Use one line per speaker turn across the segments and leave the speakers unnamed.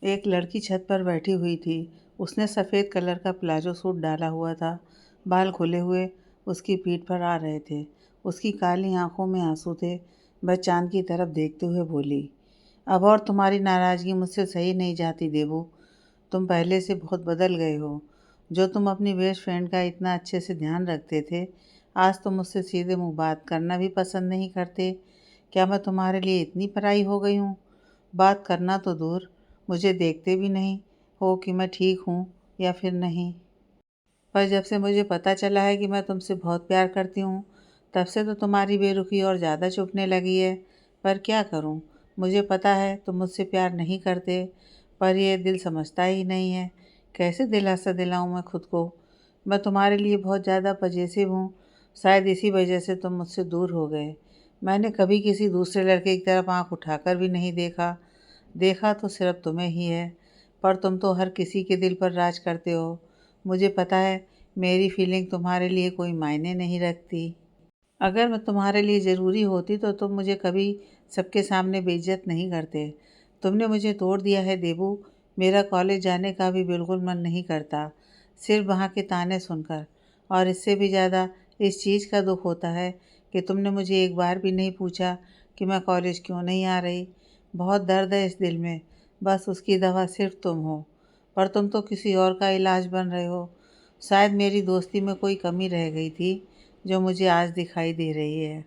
एक लड़की छत पर बैठी हुई थी। उसने सफ़ेद कलर का प्लाजो सूट डाला हुआ था। बाल खुले हुए उसकी पीठ पर आ रहे थे। उसकी काली आंखों में आंसू थे। वह चांद की तरफ देखते हुए बोली, अब और तुम्हारी नाराज़गी मुझसे सही नहीं जाती देवू। तुम पहले से बहुत बदल गए हो। जो तुम अपनी बेस्ट फ्रेंड का इतना अच्छे से ध्यान रखते थे, आज तुम मुझसे सीधे मुंह बात करना भी पसंद नहीं करते। क्या मैं तुम्हारे लिए इतनी पराई हो गई हूँ? बात करना तो दूर, मुझे देखते भी नहीं हो कि मैं ठीक हूँ या फिर नहीं। पर जब से मुझे पता चला है कि मैं तुमसे बहुत प्यार करती हूँ, तब से तो तुम्हारी बेरुखी और ज़्यादा चुभने लगी है। पर क्या करूँ? मुझे पता है तुम मुझसे प्यार नहीं करते, पर यह दिल समझता ही नहीं है। कैसे दिलासा दिलाऊँ मैं खुद को? मैं तुम्हारे लिए बहुत ज़्यादा पजेसिव हूँ। शायद इसी वजह से तुम मुझसे दूर हो गए। मैंने कभी किसी दूसरे लड़के की तरफ आँख उठाकर भी नहीं देखा। देखा तो सिर्फ तुम्हें ही है, पर तुम तो हर किसी के दिल पर राज करते हो। मुझे पता है मेरी फीलिंग तुम्हारे लिए कोई मायने नहीं रखती। अगर मैं तुम्हारे लिए ज़रूरी होती तो तुम मुझे कभी सबके सामने बेइज्जत नहीं करते। तुमने मुझे तोड़ दिया है देबू। मेरा कॉलेज जाने का भी बिल्कुल मन नहीं करता, सिर्फ वहाँ के ताने सुनकर। और इससे भी ज़्यादा इस चीज़ का दुख होता है कि तुमने मुझे एक बार भी नहीं पूछा कि मैं कॉलेज क्यों नहीं आ रही। बहुत दर्द है इस दिल में, बस उसकी दवा सिर्फ तुम हो। पर तुम तो किसी और का इलाज बन रहे हो। शायद मेरी दोस्ती में कोई कमी रह गई थी जो मुझे आज दिखाई दे रही है।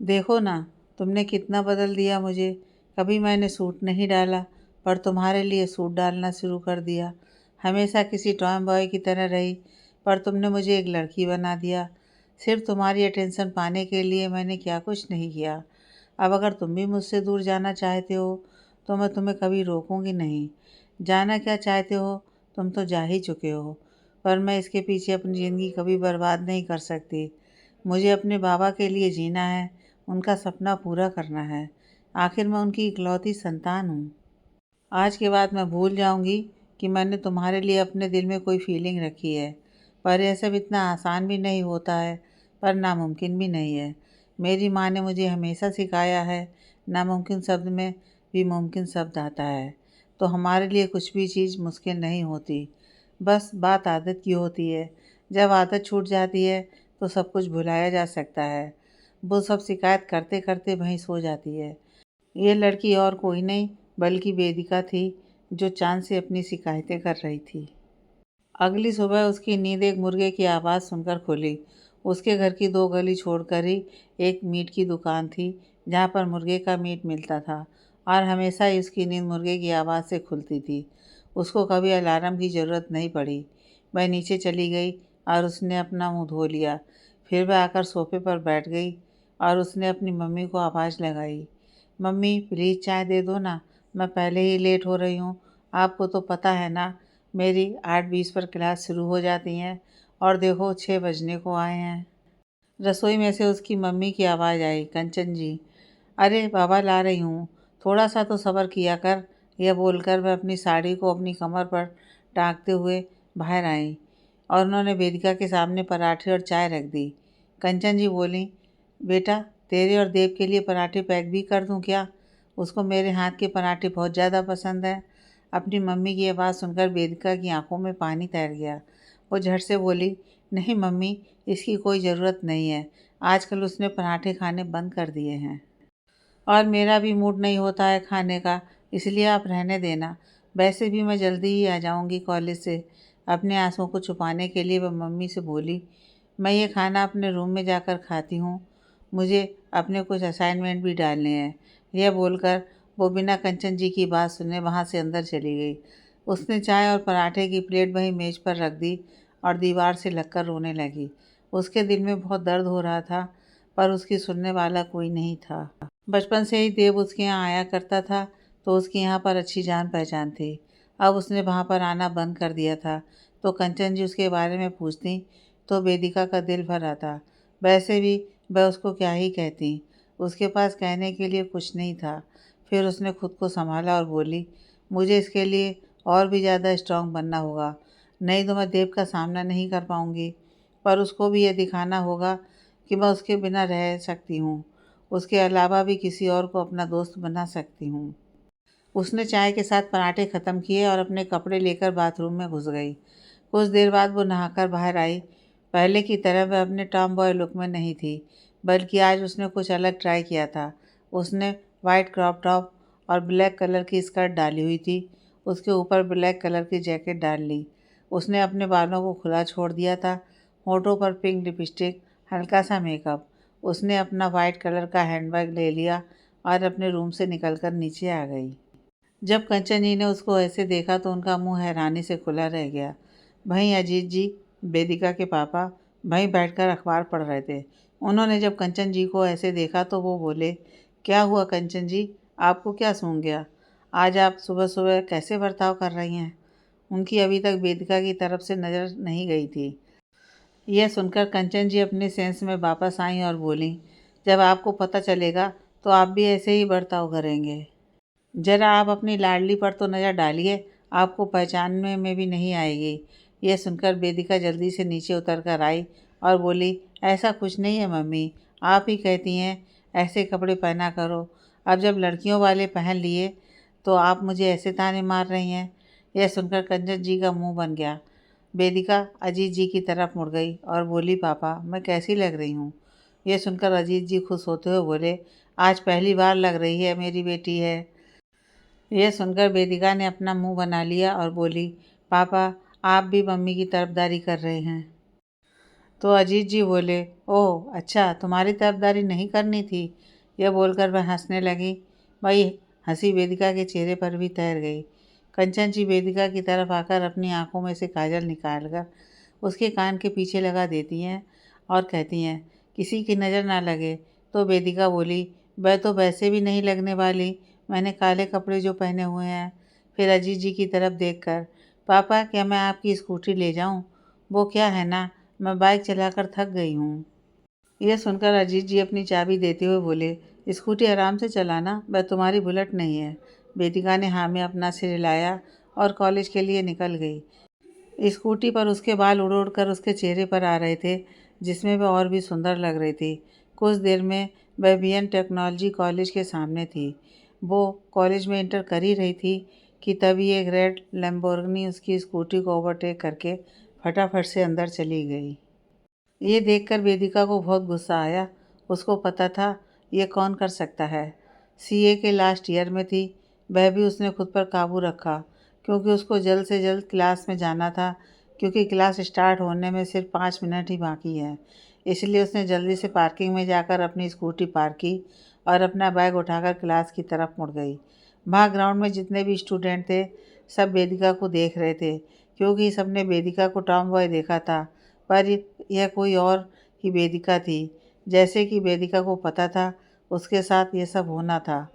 देखो ना, तुमने कितना बदल दिया मुझे। कभी मैंने सूट नहीं डाला, पर तुम्हारे लिए सूट डालना शुरू कर दिया। हमेशा किसी टॉम बॉय की तरह रही, पर तुमने मुझे एक लड़की बना दिया। सिर्फ तुम्हारी अटेंशन पाने के लिए मैंने क्या कुछ नहीं किया। अब अगर तुम भी मुझसे दूर जाना चाहते हो, तो मैं तुम्हें कभी रोकूंगी नहीं। जाना क्या चाहते हो, तुम तो जा ही चुके हो। पर मैं इसके पीछे अपनी ज़िंदगी कभी बर्बाद नहीं कर सकती। मुझे अपने बाबा के लिए जीना है, उनका सपना पूरा करना है। आखिर मैं उनकी इकलौती संतान हूँ। आज के बाद मैं भूल जाऊंगी कि मैंने तुम्हारे लिए अपने दिल में कोई फीलिंग रखी है। पर यह सब इतना आसान भी नहीं होता है, पर नामुमकिन भी नहीं है। मेरी माँ ने मुझे हमेशा सिखाया है, नामुमकिन शब्द में भी मुमकिन शब्द आता है। तो हमारे लिए कुछ भी चीज़ मुश्किल नहीं होती, बस बात आदत की होती है। जब आदत छूट जाती है तो सब कुछ भुलाया जा सकता है। वो सब शिकायत करते करते वहीं सो जाती है। ये लड़की और कोई नहीं बल्कि वेदिका थी, जो चाँद से अपनी शिकायतें कर रही थी। अगली सुबह उसकी नींद एक मुर्गे की आवाज़ सुनकर खुली। उसके घर की 2 गली छोड़कर ही एक मीट की दुकान थी, जहाँ पर मुर्गे का मीट मिलता था, और हमेशा ही उसकी नींद मुर्गे की आवाज़ से खुलती थी। उसको कभी अलार्म की ज़रूरत नहीं पड़ी। वह नीचे चली गई और उसने अपना मुँह धो लिया। फिर वह आकर सोफ़े पर बैठ गई और उसने अपनी मम्मी को आवाज़ लगाई, मम्मी प्लीज़ चाय दे दो ना, मैं पहले ही लेट हो रही हूँ। आपको तो पता है ना, मेरी 8:20 पर क्लास शुरू हो जाती हैं, और देखो 6 बजने को आए हैं। रसोई में से उसकी मम्मी की आवाज़ आई, कंचन जी। अरे बाबा ला रही हूँ, थोड़ा सा तो सब्र किया कर। यह बोलकर वह अपनी साड़ी को अपनी कमर पर टाँगते हुए बाहर आई और उन्होंने वेदिका के सामने पराठे और चाय रख दी। कंचन जी बोली, बेटा तेरे और देव के लिए पराठे पैक भी कर दूँ क्या? उसको मेरे हाथ के पराठे बहुत ज़्यादा पसंद है। अपनी मम्मी की आवाज़ सुनकर वेदिका की आंखों में पानी तैर गया। वो झट से बोली, नहीं मम्मी, इसकी कोई ज़रूरत नहीं है। आजकल उसने पराठे खाने बंद कर दिए हैं और मेरा भी मूड नहीं होता है खाने का, इसलिए आप रहने देना। वैसे भी मैं जल्दी ही आ जाऊंगी कॉलेज से। अपने आंसुओं को छुपाने के लिए वह मम्मी से बोली, मैं ये खाना अपने रूम में जाकर खाती हूँ, मुझे अपने कुछ असाइनमेंट भी डालने हैं। यह बोलकर वो बिना कंचन जी की बात सुने वहाँ से अंदर चली गई। उसने चाय और पराठे की प्लेट वहीं मेज पर रख दी और दीवार से लगकर रोने लगी। उसके दिल में बहुत दर्द हो रहा था, पर उसकी सुनने वाला कोई नहीं था। बचपन से ही देव उसके यहाँ आया करता था, तो उसके यहाँ पर अच्छी जान पहचान थी। अब उसने वहाँ पर आना बंद कर दिया था, तो कंचन जी उसके बारे में पूछती तो वेदिका का दिल भर आता। वैसे भी वह उसको क्या ही कहती, उसके पास कहने के लिए कुछ नहीं था। फिर उसने खुद को संभाला और बोली, मुझे इसके लिए और भी ज़्यादा स्ट्रांग बनना होगा, नहीं तो मैं देव का सामना नहीं कर पाऊँगी। पर उसको भी यह दिखाना होगा कि मैं उसके बिना रह सकती हूँ, उसके अलावा भी किसी और को अपना दोस्त बना सकती हूँ। उसने चाय के साथ पराठे ख़त्म किए और अपने कपड़े लेकर बाथरूम में घुस गई। कुछ देर बाद वो नहाकर बाहर आई। पहले की तरह वह अपने टॉम बॉय लुक में नहीं थी, बल्कि आज उसने कुछ अलग ट्राई किया था। उसने वाइट क्रॉप टॉप और ब्लैक कलर की स्कर्ट डाली हुई थी। उसके ऊपर ब्लैक कलर की जैकेट डाल ली। उसने अपने बालों को खुला छोड़ दिया था। होठों पर पिंक लिपस्टिक, हल्का सा मेकअप। उसने अपना वाइट कलर का हैंडबैग ले लिया और अपने रूम से निकलकर नीचे आ गई। जब कंचन जी ने उसको ऐसे देखा तो उनका मुंह हैरानी से खुला रह गया। वहीं अजीत जी, वेदिका के पापा, वहीं बैठकर अखबार पढ़ रहे थे। उन्होंने जब कंचन जी को ऐसे देखा तो वो बोले, क्या हुआ कंचन जी, आपको क्या सूंघ गया? आज आप सुबह सुबह कैसे बर्ताव कर रही हैं? उनकी अभी तक वेदिका की तरफ से नज़र नहीं गई थी। यह सुनकर कंचन जी अपने सेंस में वापस आईं और बोलीं, जब आपको पता चलेगा तो आप भी ऐसे ही बर्ताव करेंगे। ज़रा आप अपनी लाडली पर तो नज़र डालिए, आपको पहचानने में भी नहीं आएगी। यह सुनकर वेदिका जल्दी से नीचे उतर कर आई और बोली, ऐसा कुछ नहीं है मम्मी, आप ही कहती हैं ऐसे कपड़े पहना करो। अब जब लड़कियों वाले पहन लिए तो आप मुझे ऐसे ताने मार रही हैं। यह सुनकर कंचन जी का मुंह बन गया। वेदिका अजीत जी की तरफ मुड़ गई और बोली, पापा मैं कैसी लग रही हूँ? यह सुनकर अजीत जी खुश होते हुए बोले, आज पहली बार लग रही है मेरी बेटी है। यह सुनकर वेदिका ने अपना मुंह बना लिया और बोली, पापा आप भी मम्मी की तरफदारी कर रहे हैं। तो अजीत जी बोले, ओह अच्छा, तुम्हारी तरफदारी नहीं करनी थी। यह बोलकर वह हंसने लगी। वही हंसी वेदिका के चेहरे पर भी तैर गई। कंचन जी वेदिका की तरफ आकर अपनी आंखों में से काजल निकालकर उसके कान के पीछे लगा देती हैं और कहती हैं, किसी की नज़र ना लगे। तो वेदिका बोली, वह तो वैसे भी नहीं लगने वाली, मैंने काले कपड़े जो पहने हुए हैं। फिर अजीत जी की तरफ देखकर, पापा क्या मैं आपकी स्कूटी ले जाऊं? वो क्या है ना, मैं बाइक चलाकर थक गई हूँ। यह सुनकर अजीत जी अपनी चाबी देते हुए बोले, स्कूटी आराम से चलाना, वह तुम्हारी बुलेट नहीं है। वेदिका ने हाँ में अपना सिर हिलाया और कॉलेज के लिए निकल गई। स्कूटी पर उसके बाल उड़ उड़ कर उसके चेहरे पर आ रहे थे, जिसमें वह और भी सुंदर लग रही थी। कुछ देर में वह बीएन टेक्नोलॉजी कॉलेज के सामने थी। वो कॉलेज में इंटर कर ही रही थी कि तभी एक रेड लैम्बोर्गिनी उसकी स्कूटी को ओवरटेक करके फटाफट से अंदर चली गई। ये देखकर वेदिका को बहुत गुस्सा आया। उसको पता था ये कौन कर सकता है। सीए के लास्ट ईयर में थी, वह भी उसने खुद पर काबू रखा क्योंकि उसको जल्द से जल्द क्लास में जाना था, क्योंकि क्लास स्टार्ट होने में सिर्फ 5 मिनट ही बाकी है। इसलिए उसने जल्दी से पार्किंग में जाकर अपनी स्कूटी पार्क की और अपना बैग उठाकर क्लास की तरफ मुड़ गई। वहाँ ग्राउंड में जितने भी स्टूडेंट थे सब वेदिका को देख रहे थे, क्योंकि सबने वेदिका को टॉम बॉय देखा था, पर यह कोई और ही वेदिका थी। जैसे कि वेदिका को पता था उसके साथ ये सब होना था।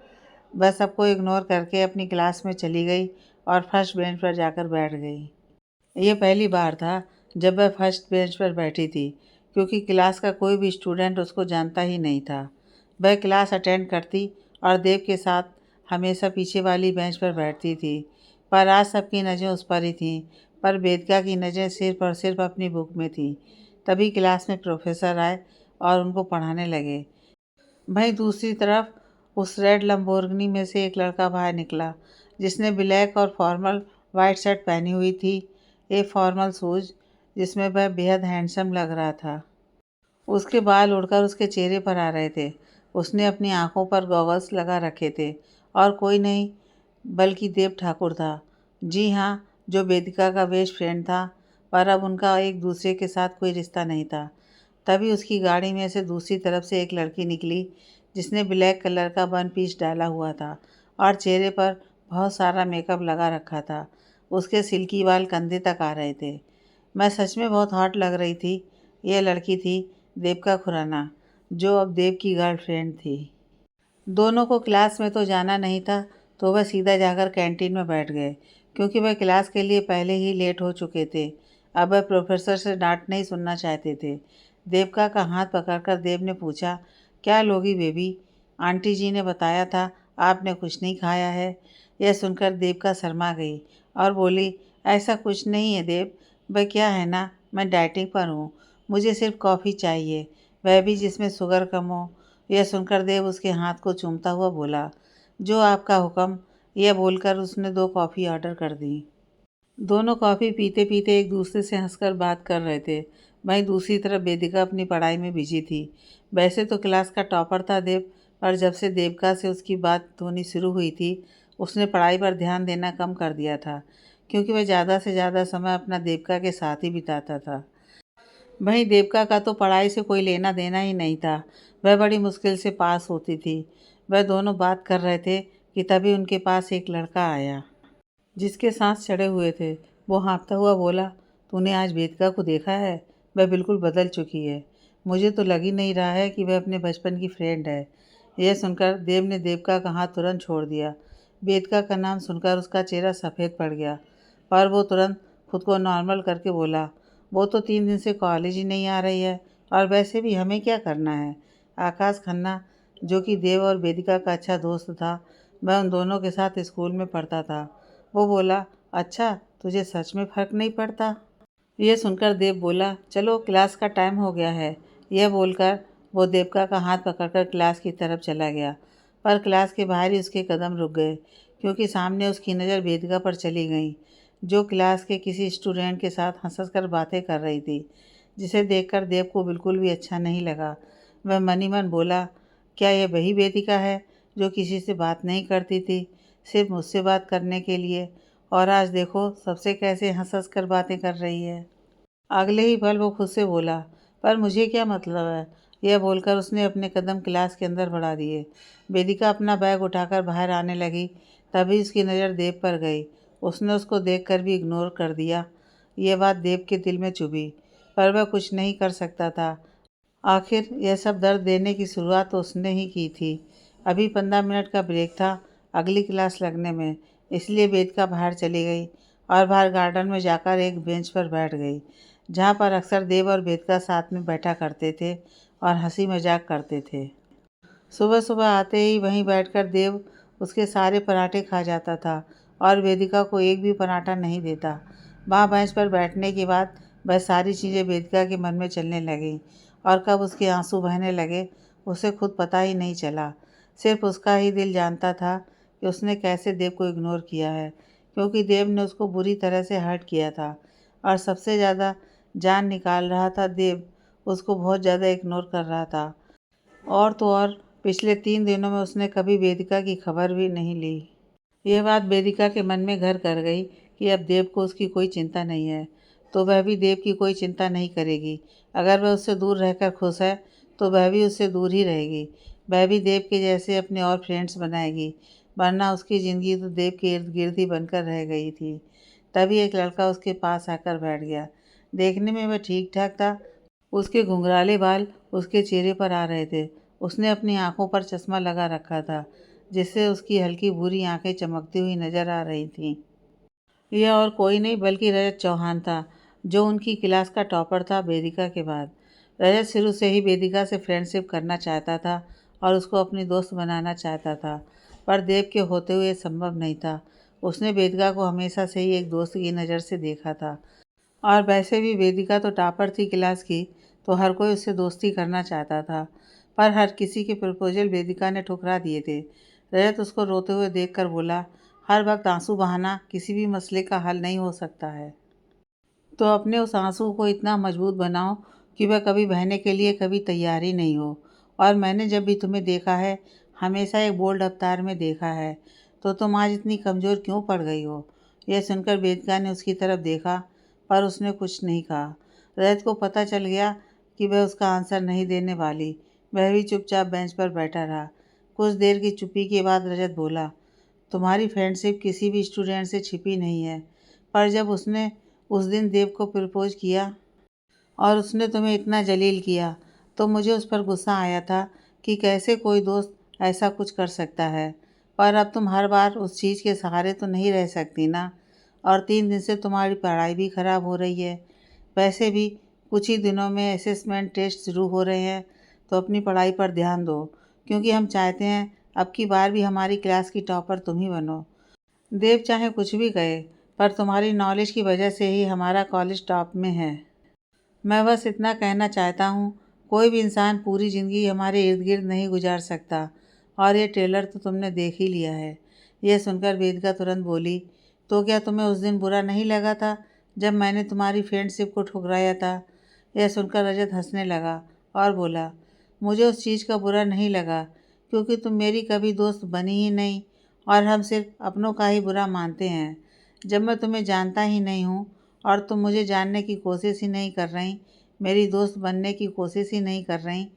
वह सबको इग्नोर करके अपनी क्लास में चली गई और फर्स्ट बेंच पर जाकर बैठ गई। ये पहली बार था जब वह फर्स्ट बेंच पर बैठी थी, क्योंकि क्लास का कोई भी स्टूडेंट उसको जानता ही नहीं था। वह क्लास अटेंड करती और देव के साथ हमेशा पीछे वाली बेंच पर बैठती थी, पर आज सबकी नज़रें उस पर ही थीं। पर वेदिका की नज़रें सिर्फ अपनी बुक में थी। तभी क्लास में प्रोफेसर आए और उनको पढ़ाने लगे। वहीं दूसरी तरफ उस रेड लंबोर्गिनी में से एक लड़का बाहर निकला, जिसने ब्लैक और फॉर्मल वाइट शर्ट पहनी हुई थी, एक फॉर्मल शूज, जिसमें वह बेहद हैंडसम लग रहा था। उसके बाल उड़कर उसके चेहरे पर आ रहे थे। उसने अपनी आंखों पर गॉगल्स लगा रखे थे और कोई नहीं बल्कि देव ठाकुर था। जी हाँ, जो वेदिका का बेस्ट फ्रेंड था, पर अब उनका एक दूसरे के साथ कोई रिश्ता नहीं था। तभी उसकी गाड़ी में से दूसरी तरफ से एक लड़की निकली, जिसने ब्लैक कलर का वन पीस डाला हुआ था और चेहरे पर बहुत सारा मेकअप लगा रखा था। उसके सिल्की बाल कंधे तक आ रहे थे। मैं सच में बहुत हॉट लग रही थी। यह लड़की थी देविका खुराना, जो अब देव की गर्लफ्रेंड थी। दोनों को क्लास में तो जाना नहीं था, तो वह सीधा जाकर कैंटीन में बैठ गए, क्योंकि वह क्लास के लिए पहले ही लेट हो चुके थे। अब वह प्रोफेसर से डांट नहीं सुनना चाहते थे। देविका का हाथ पकड़कर देव ने पूछा, क्या लोगी बेबी? आंटी जी ने बताया था आपने कुछ नहीं खाया है। यह सुनकर देविका शर्मा गई और बोली, ऐसा कुछ नहीं है देव, वह क्या है ना, मैं डाइटिंग पर हूँ, मुझे सिर्फ कॉफ़ी चाहिए, वह भी जिसमें शुगर कम हो। यह सुनकर देव उसके हाथ को चूमता हुआ बोला, जो आपका हुक्म। यह बोलकर उसने 2 कॉफ़ी ऑर्डर कर दी। दोनों कॉफ़ी पीते पीते एक दूसरे से हंसकर बात कर रहे थे। वहीं दूसरी तरफ वेदिका अपनी पढ़ाई में बिजी थी। वैसे तो क्लास का टॉपर था देव, पर जब से देविका से उसकी बात होनी शुरू हुई थी, उसने पढ़ाई पर ध्यान देना कम कर दिया था, क्योंकि वह ज़्यादा से ज़्यादा समय अपना देविका के साथ ही बिताता था। वहीं देविका का तो पढ़ाई से कोई लेना देना ही नहीं था। वह बड़ी मुश्किल से पास होती थी। वह दोनों बात कर रहे थे कि तभी उनके पास एक लड़का आया, जिसके सांस चढ़े हुए थे। वो हाँफता हुआ बोला, तूने आज वेदिका को देखा है? वह बिल्कुल बदल चुकी है। मुझे तो लग ही नहीं रहा है कि वह अपने बचपन की फ्रेंड है। यह सुनकर देव ने देविका का हाथ तुरंत छोड़ दिया। वेदिका का नाम सुनकर उसका चेहरा सफ़ेद पड़ गया, पर वो तुरंत खुद को नॉर्मल करके बोला, वो तो 3 दिन से कॉलेज ही नहीं आ रही है, और वैसे भी हमें क्या करना है। आकाश खन्ना, जो कि देव और वेदिका का अच्छा दोस्त था, वह उन दोनों के साथ स्कूल में पढ़ता था। वो बोला, अच्छा, तुझे सच में फ़र्क नहीं पड़ता? यह सुनकर देव बोला, चलो क्लास का टाइम हो गया है। यह बोलकर वो देविका का हाथ पकड़कर क्लास की तरफ चला गया, पर क्लास के बाहर ही उसके कदम रुक गए, क्योंकि सामने उसकी नज़र वेदिका पर चली गई, जो क्लास के किसी स्टूडेंट के साथ हंस कर बातें कर रही थी, जिसे देखकर देव को बिल्कुल भी अच्छा नहीं लगा। वह मन ही मन बोला, क्या यह वही वेदिका है जो किसी से बात नहीं करती थी, सिर्फ मुझसे बात करने के लिए, और आज देखो सबसे कैसे हंस हंस कर बातें कर रही है। अगले ही पल वो खुद से बोला, पर मुझे क्या मतलब है। यह बोलकर उसने अपने कदम क्लास के अंदर बढ़ा दिए। वेदिका अपना बैग उठाकर बाहर आने लगी, तभी उसकी नज़र देव पर गई। उसने उसको देखकर भी इग्नोर कर दिया। यह बात देव के दिल में चुभी, पर वह कुछ नहीं कर सकता था। आखिर यह सब दर्द देने की शुरुआत तो उसने ही की थी। अभी 15 मिनट का ब्रेक था अगली क्लास लगने में, इसलिए वेदिका बाहर चली गई और बाहर गार्डन में जाकर एक बेंच पर बैठ गई, जहाँ पर अक्सर देव और वेदिका साथ में बैठा करते थे और हंसी मजाक करते थे। सुबह सुबह आते ही वहीं बैठकर देव उसके सारे पराठे खा जाता था और वेदिका को एक भी पराठा नहीं देता। वहाँ बेंच पर बैठने के बाद वह सारी चीज़ें वेदिका के मन में चलने लगीं, और कब उसके आंसू बहने लगे उसे खुद पता ही नहीं चला। सिर्फ उसका ही दिल जानता था कि उसने कैसे देव को इग्नोर किया है, क्योंकि देव ने उसको बुरी तरह से हर्ट किया था, और सबसे ज़्यादा जान निकाल रहा था देव, उसको बहुत ज़्यादा इग्नोर कर रहा था। और तो और पिछले 3 दिनों में उसने कभी वेदिका की खबर भी नहीं ली। यह बात वेदिका के मन में घर कर गई कि अब देव को उसकी कोई चिंता नहीं है, तो वह भी देव की कोई चिंता नहीं करेगी। अगर वह उससे दूर रहकर खुश है, तो वह भी उससे दूर ही रहेगी। वह भी देव के जैसे अपने और फ्रेंड्स बनाएगी, वरना उसकी ज़िंदगी तो देव के इर्द गिर्द ही बनकर रह गई थी। तभी एक लड़का उसके पास आकर बैठ गया। देखने में वह ठीक ठाक था। उसके घुंघराले बाल उसके चेहरे पर आ रहे थे। उसने अपनी आंखों पर चश्मा लगा रखा था, जिससे उसकी हल्की भूरी आंखें चमकती हुई नजर आ रही थीं। यह और कोई नहीं बल्कि रजत चौहान था, जो उनकी क्लास का टॉपर था वेदिका के बाद। रजत शुरू से ही वेदिका से फ्रेंडशिप करना चाहता था और उसको अपनी दोस्त बनाना चाहता था, पर देव के होते हुए संभव नहीं था। उसने वेदिका को हमेशा से ही एक दोस्त की नज़र से देखा था, और वैसे भी वेदिका तो टॉपर थी क्लास की, तो हर कोई उससे दोस्ती करना चाहता था, पर हर किसी के प्रपोजल वेदिका ने ठुकरा दिए थे। रजत उसको रोते हुए देखकर बोला, हर वक्त आंसू बहाना किसी भी मसले का हल नहीं हो सकता है। तो अपने उस आंसू को इतना मजबूत बनाओ कि वह कभी बहने के लिए कभी तैयार ही नहीं हो। और मैंने जब भी तुम्हें देखा है, हमेशा एक बोल्ड अवतार में देखा है, तो तुम आज इतनी कमज़ोर क्यों पड़ गई हो। यह सुनकर वेदिका ने उसकी तरफ देखा, पर उसने कुछ नहीं कहा। रजत को पता चल गया कि वह उसका आंसर नहीं देने वाली। वह भी चुपचाप बेंच पर बैठा रहा। कुछ देर की चुप्पी के बाद रजत बोला, तुम्हारी फ्रेंडशिप किसी भी स्टूडेंट से छिपी नहीं है, पर जब उसने उस दिन देव को प्रपोज किया और उसने तुम्हें इतना जलील किया, तो मुझे उस पर गुस्सा आया था कि कैसे कोई दोस्त ऐसा कुछ कर सकता है। पर अब तुम हर बार उस चीज़ के सहारे तो नहीं रह सकती ना, और 3 दिन से तुम्हारी पढ़ाई भी ख़राब हो रही है। वैसे भी कुछ ही दिनों में असेसमेंट टेस्ट शुरू हो रहे हैं, तो अपनी पढ़ाई पर ध्यान दो, क्योंकि हम चाहते हैं अब की बार भी हमारी क्लास की टॉपर तुम ही बनो। देव चाहे कुछ भी कहे, पर तुम्हारी नॉलेज की वजह से ही हमारा कॉलेज टॉप में है। मैं बस इतना कहना चाहता हूँ, कोई भी इंसान पूरी ज़िंदगी हमारे इर्द गिर्द नहीं गुजार सकता, और ये ट्रेलर तो तुमने देख ही लिया है। यह सुनकर वेदिका तुरंत बोली, तो क्या तुम्हें उस दिन बुरा नहीं लगा था जब मैंने तुम्हारी फ्रेंडशिप को ठुकराया था? यह सुनकर रजत हंसने लगा और बोला, मुझे उस चीज़ का बुरा नहीं लगा क्योंकि तुम मेरी कभी दोस्त बनी ही नहीं और हम सिर्फ अपनों का ही बुरा मानते हैं। जब मैं तुम्हें जानता ही नहीं हूँ और तुम मुझे जानने की कोशिश ही नहीं कर रही, मेरी दोस्त बनने की कोशिश ही नहीं कर रही,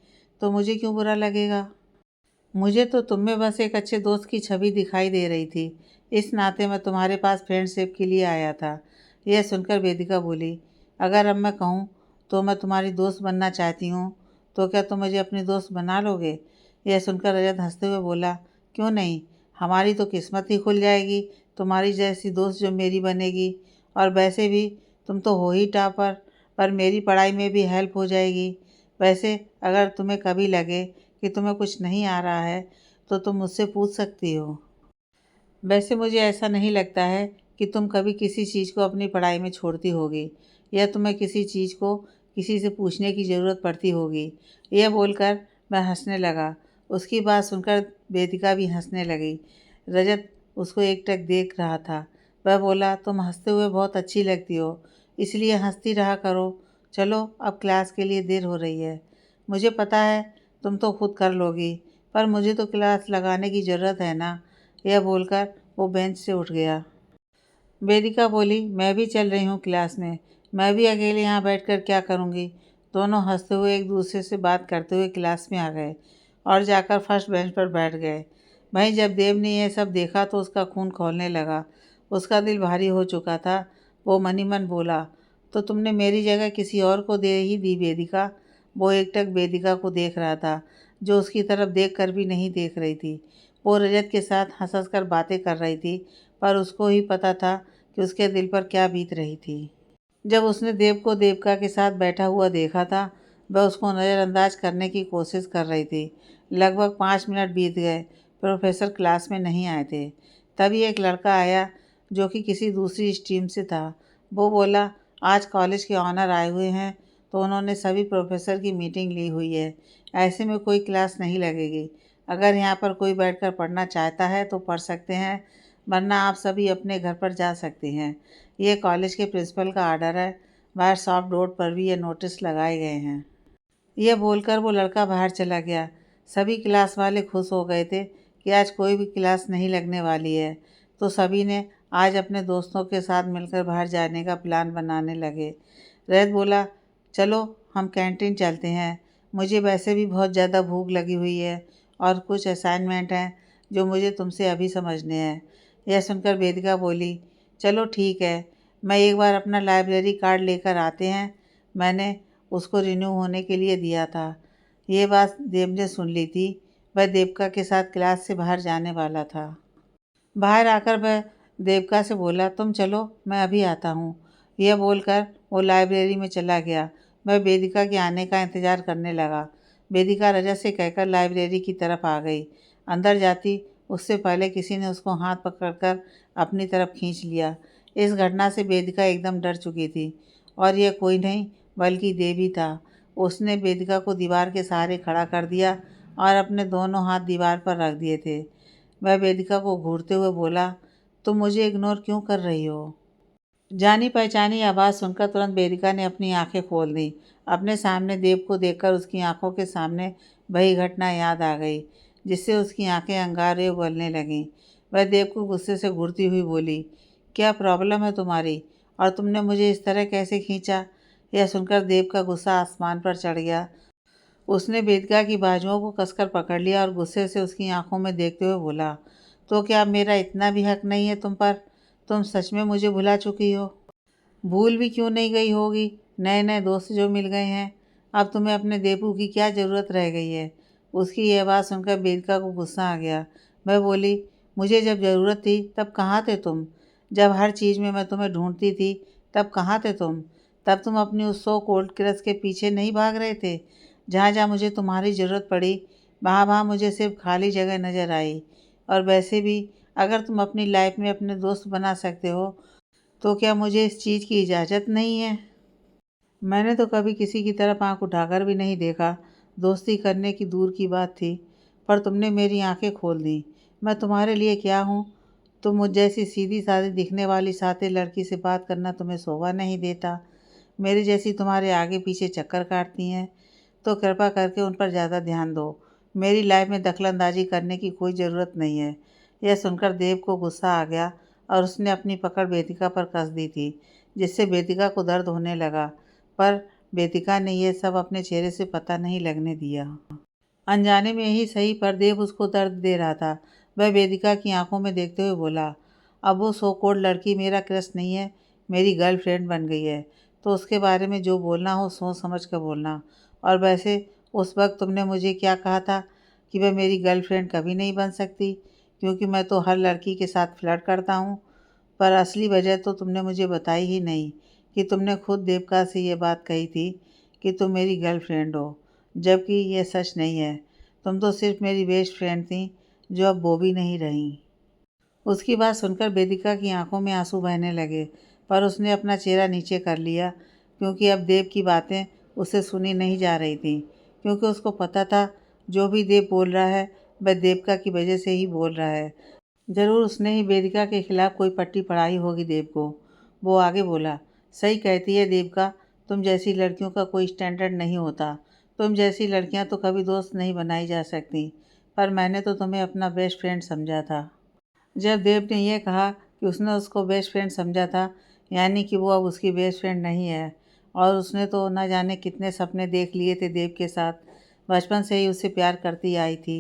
तो मुझे क्यों बुरा लगेगा? मुझे तो तुम में बस एक अच्छे दोस्त की छवि दिखाई दे रही थी। इस नाते मैं तुम्हारे पास फ्रेंडशिप के लिए आया था। यह सुनकर वेदिका बोली, अगर अब मैं कहूँ तो मैं तुम्हारी दोस्त बनना चाहती हूँ, तो क्या तुम मुझे अपनी दोस्त बना लोगे? यह सुनकर रजत हंसते हुए बोला, क्यों नहीं, हमारी तो किस्मत ही खुल जाएगी तुम्हारी जैसी दोस्त जो मेरी बनेगी। और वैसे भी तुम तो हो ही टॉपर, पर मेरी पढ़ाई में भी हेल्प हो जाएगी। वैसे अगर तुम्हें कभी लगे कि तुम्हें कुछ नहीं आ रहा है तो तुम मुझसे पूछ सकती हो। वैसे मुझे ऐसा नहीं लगता है कि तुम कभी किसी चीज़ को अपनी पढ़ाई में छोड़ती होगी या तुम्हें किसी चीज़ को किसी से पूछने की ज़रूरत पड़ती होगी। यह बोलकर मैं हंसने लगा। उसकी बात सुनकर वेदिका भी हंसने लगी। रजत उसको एकटक देख रहा था। वह बोला, तुम हंसते हुए बहुत अच्छी लगती हो, इसलिए हंसती रहा करो। चलो अब क्लास के लिए देर हो रही है। मुझे पता है तुम तो खुद कर लोगी, पर मुझे तो क्लास लगाने की ज़रूरत है ना। यह बोलकर वो बेंच से उठ गया। वेदिका बोली, मैं भी चल रही हूँ क्लास में, मैं भी अकेले यहाँ बैठकर क्या करूँगी। दोनों हंसते हुए एक दूसरे से बात करते हुए क्लास में आ गए और जाकर फर्स्ट बेंच पर बैठ गए। वहीं जब देव ने यह सब देखा तो उसका खून खौलने लगा। उसका दिल भारी हो चुका था। वो मन ही मन बोला, तो तुमने मेरी जगह किसी और को दे ही दी वेदिका। वो एकटक वेदिका को देख रहा था, जो उसकी तरफ देख कर भी नहीं देख रही थी। वो रजत के साथ हंस हंस कर बातें कर रही थी, पर उसको ही पता था कि उसके दिल पर क्या बीत रही थी। जब उसने देव को देवका के साथ बैठा हुआ देखा था, वह उसको नज़रअंदाज करने की कोशिश कर रही थी। लगभग 5 मिनट बीत गए। प्रोफेसर क्लास में नहीं आए थे। तभी एक लड़का आया जो कि किसी दूसरी स्ट्रीम से था। वो बोला, आज कॉलेज के ऑनर आए हुए हैं तो उन्होंने सभी प्रोफेसर की मीटिंग ली हुई है। ऐसे में कोई क्लास नहीं लगेगी। अगर यहाँ पर कोई बैठकर पढ़ना चाहता है तो पढ़ सकते हैं, वरना आप सभी अपने घर पर जा सकते हैं। ये कॉलेज के प्रिंसिपल का ऑर्डर है। बाहर सॉफ्ट डोर पर भी ये नोटिस लगाए गए हैं। यह बोलकर वो लड़का बाहर चला गया। सभी क्लास वाले खुश हो गए थे कि आज कोई भी क्लास नहीं लगने वाली है, तो सभी ने आज अपने दोस्तों के साथ मिलकर बाहर जाने का प्लान बनाने लगे। रैत बोला, चलो हम कैंटीन चलते हैं, मुझे वैसे भी बहुत ज़्यादा भूख लगी हुई है और कुछ असाइनमेंट हैं जो मुझे तुमसे अभी समझने हैं। यह सुनकर वेदिका बोली, चलो ठीक है, मैं एक बार अपना लाइब्रेरी कार्ड लेकर आते हैं, मैंने उसको रिन्यू होने के लिए दिया था। ये बात देव ने सुन ली थी। वह देवका के साथ क्लास से बाहर जाने वाला था। बाहर आकर वह देवका से बोला, तुम चलो, मैं अभी आता हूँ। यह बोलकर वो लाइब्रेरी में चला गया। वह वेदिका के आने का इंतज़ार करने लगा। वेदिका रजत से कहकर लाइब्रेरी की तरफ आ गई। अंदर जाती उससे पहले किसी ने उसको हाथ पकड़कर अपनी तरफ खींच लिया। इस घटना से वेदिका एकदम डर चुकी थी और यह कोई नहीं बल्कि देवी था। उसने वेदिका को दीवार के सहारे खड़ा कर दिया और अपने दोनों हाथ दीवार पर रख दिए थे। वह वेदिका को घूरते हुए बोला, तुम मुझे इग्नोर क्यों कर रही हो? जानी पहचानी आवाज़ सुनकर तुरंत वेदिका ने अपनी आंखें खोल दी। अपने सामने देव को देखकर उसकी आंखों के सामने वही घटना याद आ गई, जिससे उसकी आंखें अंगारे उगलने लगीं। वह देव को गुस्से से घूरती हुई बोली, क्या प्रॉब्लम है तुम्हारी और तुमने मुझे इस तरह कैसे खींचा? यह सुनकर देव का गुस्सा आसमान पर चढ़ गया। उसने वेदिका की बाजुओं को कसकर पकड़ लिया और गुस्से से उसकी आंखों में देखते हुए बोला, तो क्या अब मेरा इतना भी हक नहीं है तुम पर? तुम सच में मुझे भुला चुकी हो? भूल भी क्यों नहीं गई होगी, नए नए दोस्त जो मिल गए हैं। अब तुम्हें अपने देवू की क्या ज़रूरत रह गई है? उसकी यह बात सुनकर वेदिका को गुस्सा आ गया। वह बोली, मुझे जब ज़रूरत थी तब कहाँ थे तुम? जब हर चीज़ में मैं तुम्हें ढूंढती थी तब कहाँ थे तुम? तब तुम अपनी उस सो कोल्ड क्रश के पीछे नहीं भाग रहे थे? जहाँ जहाँ मुझे तुम्हारी ज़रूरत पड़ी, वहाँ वहाँ मुझे सिर्फ खाली जगह नज़र आई। और वैसे भी अगर तुम अपनी लाइफ में अपने दोस्त बना सकते हो तो क्या मुझे इस चीज़ की इजाज़त नहीं है? मैंने तो कभी किसी की तरफ आंख उठाकर भी नहीं देखा। दोस्ती करने की दूर की बात थी, पर तुमने मेरी आंखें खोल दी। मैं तुम्हारे लिए क्या हूँ तो मुझ जैसी सीधी सादी दिखने वाली साथे लड़की से बात करना तुम्हें शोभा नहीं देता। मेरी जैसी तुम्हारे आगे पीछे चक्कर काटती हैं तो कृपा करके उन पर ज़्यादा ध्यान दो। मेरी लाइफ में दखलंदाजी करने की कोई ज़रूरत नहीं है। यह सुनकर देव को गुस्सा आ गया और उसने अपनी पकड़ वेदिका पर कस दी थी, जिससे वेदिका को दर्द होने लगा। पर वेदिका ने यह सब अपने चेहरे से पता नहीं लगने दिया। अनजाने में ही सही पर देव उसको दर्द दे रहा था। वह वेदिका की आंखों में देखते हुए बोला, अब वो सो कोड लड़की मेरा क्रश नहीं है, मेरी गर्लफ्रेंड बन गई है। तो उसके बारे में जो बोलना हो सोच समझ कर बोलना। और वैसे उस वक्त तुमने मुझे क्या कहा था कि वह मेरी गर्लफ्रेंड कभी नहीं बन सकती, क्योंकि मैं तो हर लड़की के साथ फ्लर्ट करता हूँ। पर असली वजह तो तुमने मुझे बताई ही नहीं कि तुमने खुद देवका से ये बात कही थी कि तुम मेरी गर्लफ्रेंड हो, जबकि यह सच नहीं है। तुम तो सिर्फ मेरी बेस्ट फ्रेंड थी, जो अब वो भी नहीं रही। उसकी बात सुनकर वेदिका की आंखों में आंसू बहने लगे, पर उसने अपना चेहरा नीचे कर लिया, क्योंकि अब देव की बातें उसे सुनी नहीं जा रही थीं। क्योंकि उसको पता था जो भी देव बोल रहा है वह देवका की वजह से ही बोल रहा है। ज़रूर उसने ही वेदिका के खिलाफ कोई पट्टी पढ़ाई होगी देव को। वो आगे बोला, सही कहती है देवका, तुम जैसी लड़कियों का कोई स्टैंडर्ड नहीं होता। तुम जैसी लड़कियां तो कभी दोस्त नहीं बनाई जा सकती, पर मैंने तो तुम्हें अपना बेस्ट फ्रेंड समझा था। जब देव ने यह कहा कि उसने उसको बेस्ट फ्रेंड समझा था, यानी कि वो अब उसकी बेस्ट फ्रेंड नहीं है। और उसने तो न जाने कितने सपने देख लिए थे देव के साथ। बचपन से ही उससे प्यार करती आई थी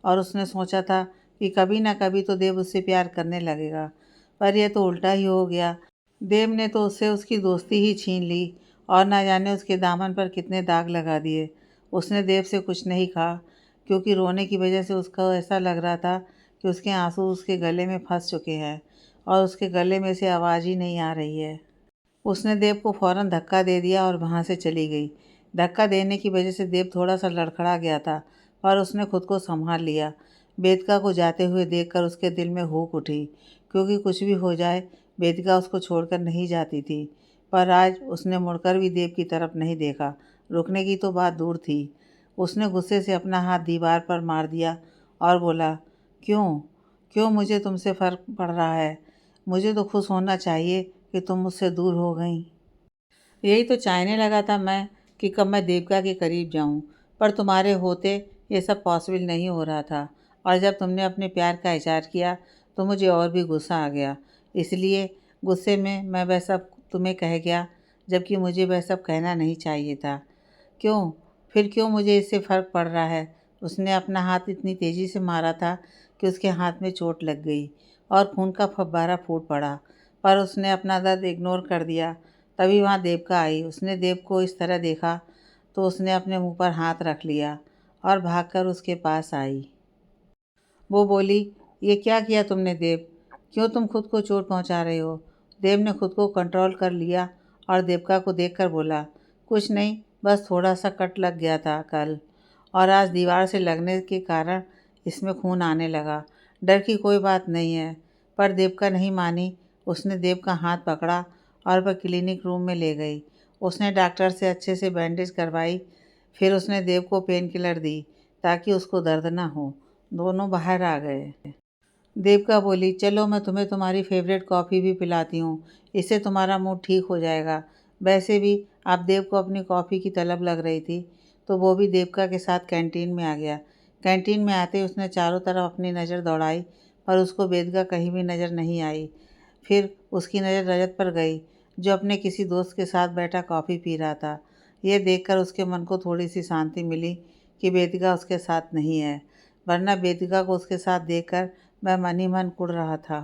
और उसने सोचा था कि कभी ना कभी तो देव उससे प्यार करने लगेगा। पर यह तो उल्टा ही हो गया। देव ने तो उससे उसकी दोस्ती ही छीन ली और ना जाने उसके दामन पर कितने दाग लगा दिए। उसने देव से कुछ नहीं कहा, क्योंकि रोने की वजह से उसको ऐसा लग रहा था कि उसके आंसू उसके गले में फंस चुके हैं और उसके गले में से आवाज़ ही नहीं आ रही है। उसने देव को फ़ौरन धक्का दे दिया और वहाँ से चली गई। धक्का देने की वजह से देव थोड़ा सा लड़खड़ा गया था, पर उसने खुद को संभाल लिया। वेदिका को जाते हुए देखकर उसके दिल में हुक उठी, क्योंकि कुछ भी हो जाए वेदिका उसको छोड़कर नहीं जाती थी। पर आज उसने मुड़कर भी देव की तरफ नहीं देखा। रुकने की तो बात दूर थी। उसने गुस्से से अपना हाथ दीवार पर मार दिया और बोला, क्यों क्यों मुझे तुमसे फ़र्क पड़ रहा है? मुझे तो खुश होना चाहिए कि तुम मुझसे दूर हो गई। यही तो चाहने लगा था मैं कि कब मैं देवका के करीब जाऊं, पर तुम्हारे होते ये सब पॉसिबल नहीं हो रहा था। और जब तुमने अपने प्यार का इजहार किया तो मुझे और भी गुस्सा आ गया। इसलिए गुस्से में मैं वह सब तुम्हें कह गया, जबकि मुझे वह सब कहना नहीं चाहिए था। क्यों? फिर क्यों मुझे इससे फ़र्क पड़ रहा है? उसने अपना हाथ इतनी तेज़ी से मारा था कि उसके हाथ में चोट लग गई और खून का फव्वारा फूट पड़ा। पर उसने अपना दर्द इग्नोर कर दिया। तभी वहाँ देवका आई। उसने देव को इस तरह देखा तो उसने अपने मुंह पर हाथ रख लिया और भागकर उसके पास आई। वो बोली, ये क्या किया तुमने देव? क्यों तुम खुद को चोट पहुंचा रहे हो? देव ने खुद को कंट्रोल कर लिया और देवका को देखकर बोला, कुछ नहीं, बस थोड़ा सा कट लग गया था कल और आज दीवार से लगने के कारण इसमें खून आने लगा। डर की कोई बात नहीं है। पर देवका नहीं मानी। उसने देव का हाथ पकड़ा और वह क्लिनिक रूम में ले गई। उसने डॉक्टर से अच्छे से बैंडेज करवाई। फिर उसने देव को पेन किलर दी ताकि उसको दर्द ना हो। दोनों बाहर आ गए। देवका बोली, चलो मैं तुम्हें तुम्हारी फेवरेट कॉफ़ी भी पिलाती हूँ, इससे तुम्हारा मूड ठीक हो जाएगा। वैसे भी आप देव को अपनी कॉफ़ी की तलब लग रही थी, तो वो भी देवका के साथ कैंटीन में आ गया। कैंटीन में आते ही उसने चारों तरफ अपनी नज़र दौड़ाई, पर उसको वेदिका कहीं भी नज़र नहीं आई। फिर उसकी नज़र रजत पर गई, जो अपने किसी दोस्त के साथ बैठा कॉफ़ी पी रहा था। यह देखकर उसके मन को थोड़ी सी शांति मिली कि वेदिका उसके साथ नहीं है, वरना वेदिका को उसके साथ देखकर वह मन ही मन कुढ़ रहा था।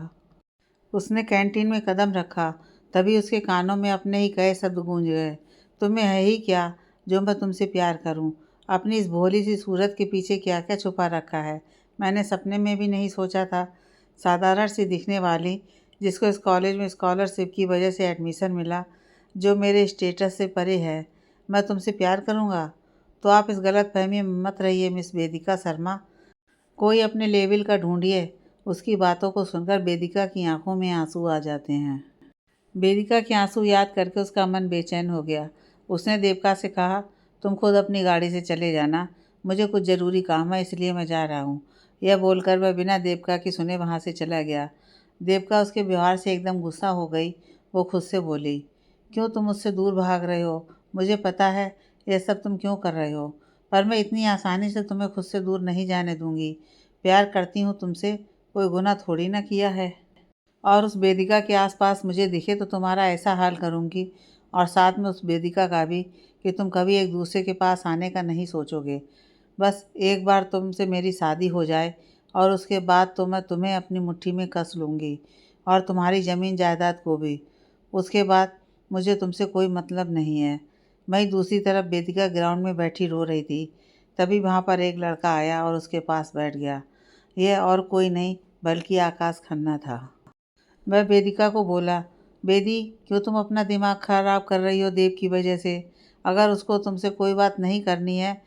उसने कैंटीन में कदम रखा, तभी उसके कानों में अपने ही कहे शब्द गूंज गए, तुम्हें है ही क्या जो मैं तुमसे प्यार करूं? अपनी इस भोली सी सूरत के पीछे क्या क्या छुपा रखा है? मैंने सपने में भी नहीं सोचा था। साधारण सी दिखने वाली, जिसको इस कॉलेज में स्कॉलरशिप की वजह से एडमिशन मिला, जो मेरे स्टेटस से परे है, मैं तुमसे प्यार करूँगा? तो आप इस गलत फहमी में मत रहिए मिस वेदिका शर्मा। कोई अपने लेवल का ढूंढिए। उसकी बातों को सुनकर वेदिका की आंखों में आंसू आ जाते हैं। वेदिका के आंसू याद करके उसका मन बेचैन हो गया। उसने देवका से कहा, तुम खुद अपनी गाड़ी से चले जाना, मुझे कुछ ज़रूरी काम है इसलिए मैं जा रहा हूँ। यह बोलकर वह बिना देवका की सुने वहाँ से चला गया। देवका उसके व्यवहार से एकदम गुस्सा हो गई। वो खुद से बोली, क्यों तुम मुझसे दूर भाग रहे हो? मुझे पता है यह सब तुम क्यों कर रहे हो, पर मैं इतनी आसानी से तुम्हें खुद से दूर नहीं जाने दूंगी। प्यार करती हूँ तुमसे, कोई गुनाह थोड़ी ना किया है। और उस वेदिका के आसपास मुझे दिखे तो तुम्हारा ऐसा हाल करूँगी, और साथ में उस वेदिका का भी, कि तुम कभी एक दूसरे के पास आने का नहीं सोचोगे। बस एक बार तुमसे मेरी शादी हो जाए और उसके बाद तो मैं तुम्हें अपनी मुट्ठी में कस लूँगी, और तुम्हारी ज़मीन जायदाद को भी। उसके बाद मुझे तुमसे कोई मतलब नहीं है। वहीं दूसरी तरफ वेदिका ग्राउंड में बैठी रो रही थी। तभी वहाँ पर एक लड़का आया और उसके पास बैठ गया। यह और कोई नहीं बल्कि आकाश खन्ना था। वह वेदिका को बोला, बेदी, क्यों तुम अपना दिमाग खराब कर रही हो देव की वजह से? अगर उसको तुमसे कोई बात नहीं करनी है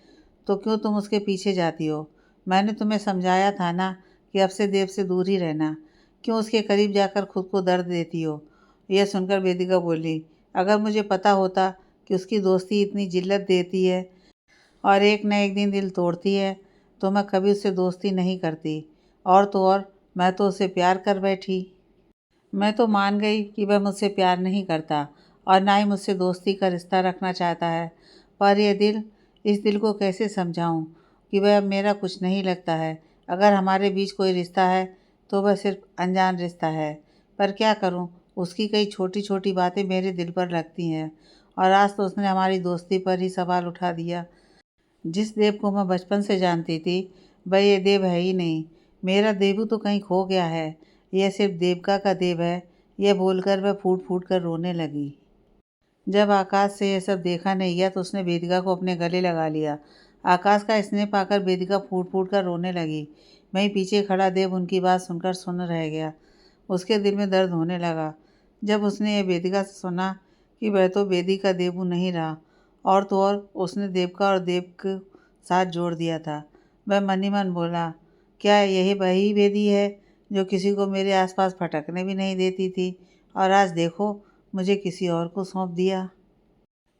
तो क्यों तुम उसके पीछे जाती हो? मैंने तुम्हें समझाया था ना कि अब से देव से दूर ही रहना। क्यों उसके करीब जाकर खुद को दर्द देती हो? यह सुनकर वेदिका बोली, अगर मुझे पता होता कि उसकी दोस्ती इतनी जिल्लत देती है और एक न एक दिन दिल तोड़ती है, तो मैं कभी उससे दोस्ती नहीं करती। और तो और, मैं तो उससे प्यार कर बैठी। मैं तो मान गई कि वह मुझसे प्यार नहीं करता और ना ही मुझसे दोस्ती का रिश्ता रखना चाहता है। पर यह दिल, इस दिल को कैसे समझाऊं कि वह अब मेरा कुछ नहीं लगता है। अगर हमारे बीच कोई रिश्ता है तो वह सिर्फ अनजान रिश्ता है। पर क्या करूं, उसकी कई छोटी छोटी बातें मेरे दिल पर लगती हैं, और आज तो उसने हमारी दोस्ती पर ही सवाल उठा दिया। जिस देव को मैं बचपन से जानती थी, वह ये देव है ही नहीं। मेरा देवू तो कहीं खो गया है। यह सिर्फ देवका का देव है। यह बोलकर वह फूट फूट कर रोने लगी। जब आकाश से यह सब देखा नहीं गया तो उसने वेदिका को अपने गले लगा लिया। आकाश का स्नेह पाकर वेदिका फूट फूट कर रोने लगी। वहीं पीछे खड़ा देव उनकी बात सुनकर सुन रह गया। उसके दिल में दर्द होने लगा जब उसने यह वेदिका से सुना कि वह तो वेदी का देवू नहीं रहा, और तो और उसने देवका और देव को साथ जोड़ दिया था। वह मन ही मन बोला, क्या यही वही वेदी है जो किसी को मेरे आसपास फटकने भी नहीं देती थी, और आज देखो मुझे किसी और को सौंप दिया।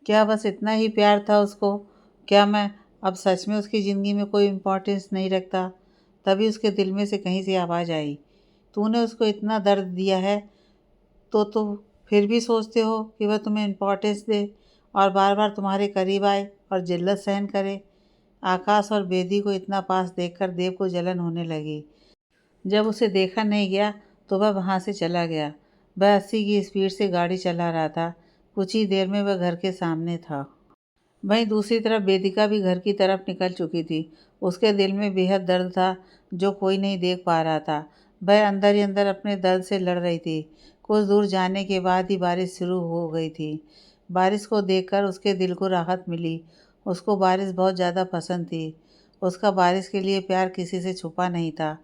क्या बस इतना ही प्यार था उसको? क्या मैं अब सच में उसकी ज़िंदगी में कोई इम्पोर्टेंस नहीं रखता? तभी उसके दिल में से कहीं से आवाज़ आई, तूने उसको इतना दर्द दिया है तो फिर भी सोचते हो कि वह तुम्हें इम्पोर्टेंस दे और बार बार तुम्हारे करीब आए और जिल्लत सहन करे। आकाश और बेदी को इतना पास देखकर देव को जलन होने लगी। जब उसे देखा नहीं गया तो वह वहाँ से चला गया। वह 80 की स्पीड से गाड़ी चला रहा था। कुछ ही देर में वह घर के सामने था। वहीं दूसरी तरफ वेदिका भी घर की तरफ निकल चुकी थी। उसके दिल में बेहद दर्द था जो कोई नहीं देख पा रहा था। वह अंदर ही अंदर अपने दर्द से लड़ रही थी। कुछ दूर जाने के बाद ही बारिश शुरू हो गई थी। बारिश को देखकर उसके दिल को राहत मिली। उसको बारिश बहुत ज़्यादा पसंद थी। उसका बारिश के लिए प्यार किसी से छुपा नहीं था।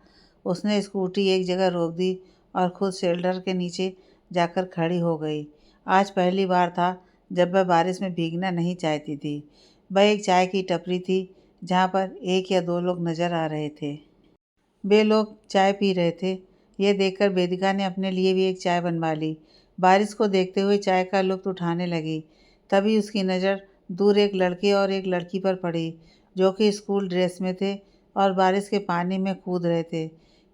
उसने स्कूटी एक जगह रोक दी और खुद शेल्टर के नीचे जाकर खड़ी हो गई। आज पहली बार था जब वह बारिश में भीगना नहीं चाहती थी। वह एक चाय की टपरी थी जहाँ पर एक या दो लोग नज़र आ रहे थे। वे लोग चाय पी रहे थे। ये देखकर वेदिका ने अपने लिए भी एक चाय बनवा ली। बारिश को देखते हुए चाय का लुत्फ़ उठाने लगी। तभी उसकी नज़र दूर एक लड़के और एक लड़की पर पड़ी, जो कि स्कूल ड्रेस में थे और बारिश के पानी में कूद रहे थे।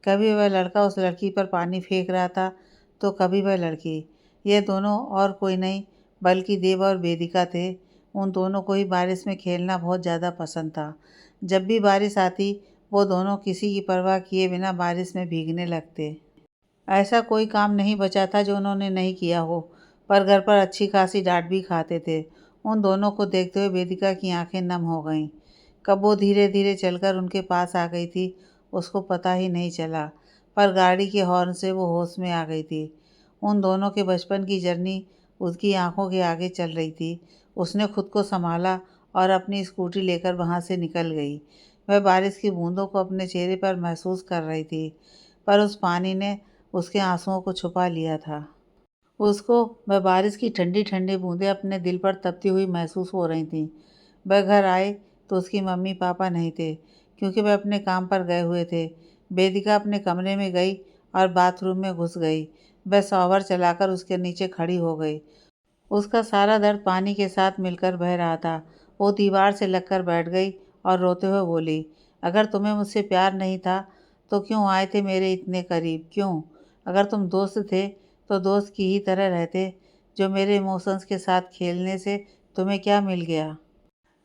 कभी वह लड़का उस लड़की पर पानी फेंक रहा था तो कभी वह लड़की। ये दोनों और कोई नहीं बल्कि देव और वेदिका थे। उन दोनों को ही बारिश में खेलना बहुत ज़्यादा पसंद था। जब भी बारिश आती वो दोनों किसी की परवाह किए बिना बारिश में भीगने लगते। ऐसा कोई काम नहीं बचा था जो उन्होंने नहीं किया हो, पर घर पर अच्छी खासी डांट भी खाते थे। उन दोनों को देखते हुए वेदिका की आंखें नम हो गईं। कब वो धीरे धीरे चलकर उनके पास आ गई थी उसको पता ही नहीं चला, पर गाड़ी के हॉर्न से वो होश में आ गई थी। उन दोनों के बचपन की जर्नी उसकी आंखों के आगे चल रही थी। उसने खुद को संभाला और अपनी स्कूटी लेकर वहाँ से निकल गई। वह बारिश की बूंदों को अपने चेहरे पर महसूस कर रही थी, पर उस पानी ने उसके आंसुओं को छुपा लिया था। उसको वह बारिश की ठंडी ठंडी बूंदें अपने दिल पर तपती हुई महसूस हो रही थीं। वह घर आए तो उसकी मम्मी पापा नहीं थे, क्योंकि वह अपने काम पर गए हुए थे। वेदिका अपने कमरे में गई और बाथरूम में घुस गई। वह शॉवर चलाकर उसके नीचे खड़ी हो गई। उसका सारा दर्द पानी के साथ मिलकर बह रहा था। वो दीवार से लगकर बैठ गई और रोते हुए बोली, अगर तुम्हें मुझसे प्यार नहीं था तो क्यों आए थे मेरे इतने करीब? क्यों? अगर तुम दोस्त थे तो दोस्त की ही तरह रहते। जो मेरे इमोशंस के साथ खेलने से तुम्हें क्या मिल गया?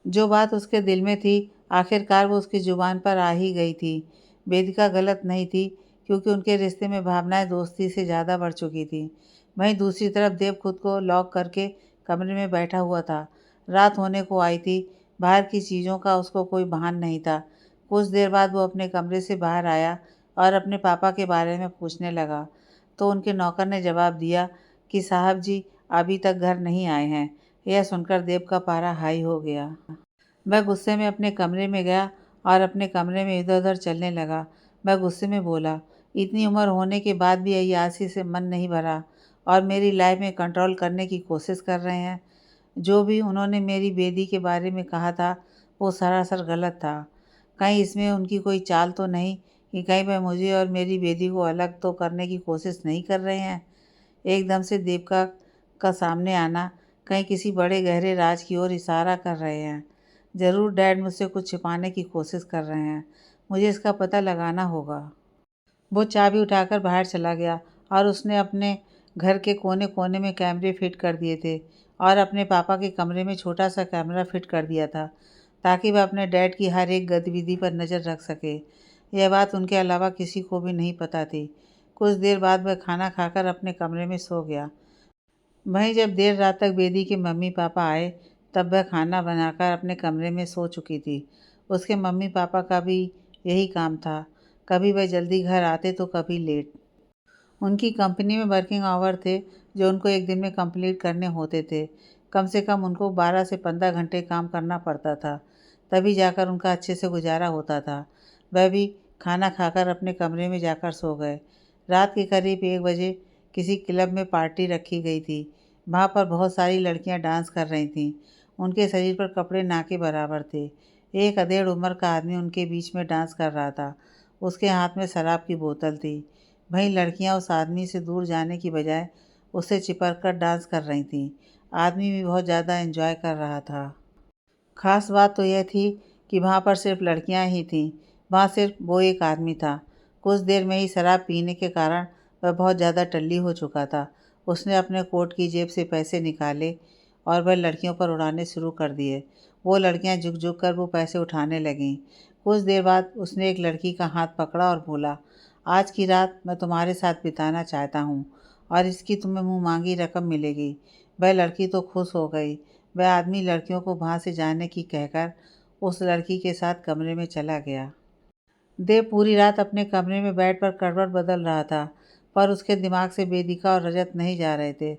जो बात उसके दिल में थी, आखिरकार वो उसकी ज़ुबान पर आ ही गई थी। वेदिका गलत नहीं थी, क्योंकि उनके रिश्ते में भावनाएं दोस्ती से ज़्यादा बढ़ चुकी थीं। वहीं दूसरी तरफ देव खुद को लॉक करके कमरे में बैठा हुआ था। रात होने को आई थी, बाहर की चीज़ों का उसको कोई भान नहीं था। कुछ देर बाद वो अपने कमरे से बाहर आया और अपने पापा के बारे में पूछने लगा, तो उनके नौकर ने जवाब दिया कि साहब जी अभी तक घर नहीं आए हैं। यह सुनकर देव का पारा हाई हो गया। वह गुस्से में अपने कमरे में गया और अपने कमरे में इधर-उधर चलने लगा। वह गुस्से में बोला, इतनी उम्र होने के बाद भी अय्याशी से मन नहीं भरा और मेरी लाइफ में कंट्रोल करने की कोशिश कर रहे हैं। जो भी उन्होंने मेरी बेदी के बारे में कहा था, वो सरासर गलत था। कहीं इसमें उनकी कोई चाल तो नहीं कि कहीं वह मुझे और मेरी बेदी को अलग तो करने की कोशिश नहीं कर रहे हैं? एकदम से देवका का सामने आना कहीं किसी बड़े गहरे राज की ओर इशारा कर रहे हैं। ज़रूर डैड मुझसे कुछ छिपाने की कोशिश कर रहे हैं। मुझे इसका पता लगाना होगा। वो चाबी उठाकर बाहर चला गया और उसने अपने घर के कोने-कोने में कैमरे फिट कर दिए थे और अपने पापा के कमरे में छोटा-सा कैमरा फिट कर दिया था, ताकि वह अपने डैड की हर एक गतिविधि पर नज़र रख सके। यह बात उनके अलावा किसी को भी नहीं पता थी। कुछ देर बाद वह खाना खाकर अपने कमरे में सो गया। वहीं जब देर रात तक बेदी के मम्मी-पापा आए, तब वह खाना बनाकर अपने कमरे में सो चुकी थी। उसके मम्मी-पापा का भी यही काम था। कभी वह जल्दी घर आते तो कभी लेट। उनकी कंपनी में वर्किंग आवर थे, जो उनको एक दिन में कंप्लीट करने होते थे। कम से कम उनको 12 से 15 घंटे काम करना पड़ता था, तभी जाकर उनका अच्छे से गुजारा होता था। वह भी खाना खाकर अपने कमरे में जाकर सो गए। रात के करीब 1 बजे किसी क्लब में पार्टी रखी गई थी। वहाँ पर बहुत सारी लड़कियाँ डांस कर रही थीं। उनके शरीर पर कपड़े ना के बराबर थे। एक अधेड़ उम्र का आदमी उनके बीच में डांस कर रहा था। उसके हाथ में शराब की बोतल थी। वहीं लड़कियां उस आदमी से दूर जाने की बजाय उससे चिपक कर डांस कर रही थीं। आदमी भी बहुत ज़्यादा एंजॉय कर रहा था। ख़ास बात तो यह थी कि वहाँ पर सिर्फ लड़कियाँ ही थीं। वहाँ सिर्फ वो एक आदमी था। कुछ देर में ही शराब पीने के कारण वह बहुत ज़्यादा टल्ली हो चुका था। उसने अपने कोट की जेब से पैसे निकाले और वह लड़कियों पर उड़ाने शुरू कर दिए। वो लड़कियाँ झुक-झुक कर वो पैसे उठाने लगीं। कुछ देर बाद उसने एक लड़की का हाथ पकड़ा और बोला, आज की रात मैं तुम्हारे साथ बिताना चाहता हूँ और इसकी तुम्हें मुँह मांगी रकम मिलेगी। वह लड़की तो खुश हो गई। वह आदमी लड़कियों को वहाँ से जाने की कहकर उस लड़की के साथ कमरे में चला गया। देव पूरी रात अपने कमरे में बेड पर करवट बदल रहा था, पर उसके दिमाग से वेदिका और रजत नहीं जा रहे थे।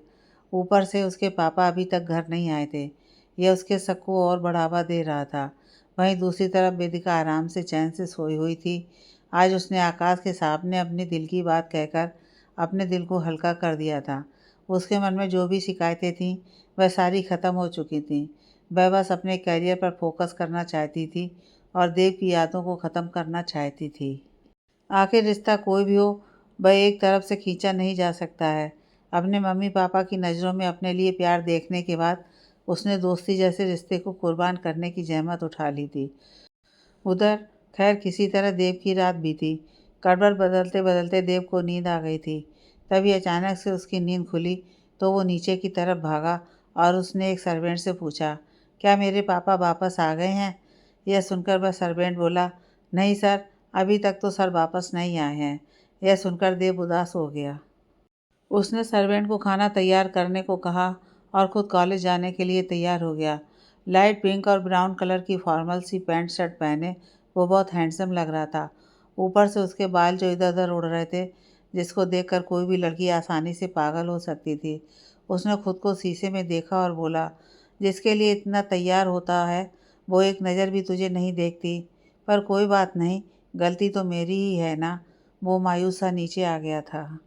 ऊपर से उसके पापा अभी तक घर नहीं आए थे। यह उसके शक को और बढ़ावा दे रहा था। वहीं दूसरी तरफ वेदिका आराम से चैन से सोई हुई थी। आज उसने आकाश के सामने अपने दिल की बात कहकर अपने दिल को हल्का कर दिया था। उसके मन में जो भी शिकायतें थीं, वह सारी ख़त्म हो चुकी थीं। वह बस अपने करियर पर फोकस करना चाहती थी और देव की यादों को ख़त्म करना चाहती थी। आखिर रिश्ता कोई भी हो, वह एक तरफ से खींचा नहीं जा सकता है। अपने मम्मी-पापा की नज़रों में अपने लिए प्यार देखने के बाद उसने दोस्ती जैसे रिश्ते को कुर्बान करने की ज़हमत उठा ली थी। उधर खैर किसी तरह देव की रात बीती। करवट बदलते-बदलते देव को नींद आ गई थी। तभी अचानक से उसकी नींद खुली तो वो नीचे की तरफ भागा और उसने एक सर्वेंट से पूछा, क्या मेरे पापा वापस आ गए हैं? यह सुनकर वह सर्वेंट बोला, नहीं सर, अभी तक तो सर वापस नहीं आए हैं। यह सुनकर देव उदास हो गया। उसने सर्वेंट को खाना तैयार करने को कहा और खुद कॉलेज जाने के लिए तैयार हो गया। लाइट पिंक और ब्राउन कलर की फॉर्मल सी पैंट शर्ट पहने वो बहुत हैंडसम लग रहा था। ऊपर से उसके बाल जो इधर-उधर उड़ रहे थे, जिसको देखकर कोई भी लड़की आसानी से पागल हो सकती थी। उसने खुद को शीशे में देखा और बोला, जिसके लिए इतना तैयार होता है, वो एक नज़र भी तुझे नहीं देखती। पर कोई बात नहीं, गलती तो मेरी ही है ना। वो मायूस सा नीचे आ गया था।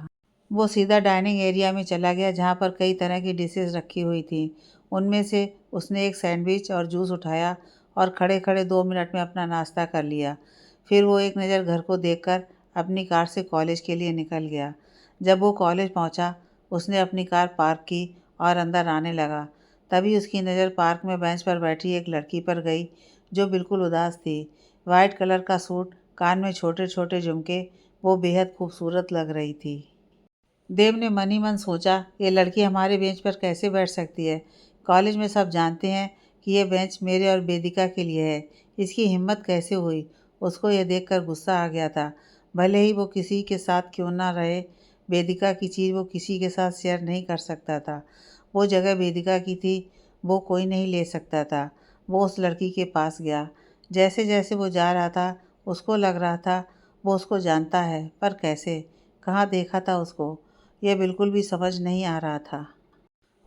वो सीधा डाइनिंग एरिया में चला गया, जहाँ पर कई तरह की डिशेस रखी हुई थीं। उनमें से उसने एक सैंडविच और जूस उठाया और खड़े-खड़े 2 मिनट में अपना नाश्ता कर लिया। फिर वो एक नज़र घर को देखकर अपनी कार से कॉलेज के लिए निकल गया। जब वो कॉलेज पहुँचा, उसने अपनी कार पार्क की और अंदर आने लगा। तभी उसकी नज़र पार्क में बेंच पर बैठी एक लड़की पर गई, जो बिल्कुल उदास थी। वाइट कलर का सूट, कान में छोटे-छोटे झुमके, वो बेहद खूबसूरत लग रही थी। देव ने मन ही मन सोचा, ये लड़की हमारे बेंच पर कैसे बैठ सकती है। कॉलेज में सब जानते हैं कि ये बेंच मेरे और वेदिका के लिए है। इसकी हिम्मत कैसे हुई। उसको ये देखकर गुस्सा आ गया था। भले ही वो किसी के साथ क्यों ना रहे, वेदिका की चीज़ वो किसी के साथ शेयर नहीं कर सकता था। वो जगह वेदिका की थी, वो कोई नहीं ले सकता था। वो उस लड़की के पास गया। जैसे जैसे वो जा रहा था, उसको लग रहा था वो उसको जानता है, पर कैसे, कहाँ देखा था उसको, यह बिल्कुल भी समझ नहीं आ रहा था।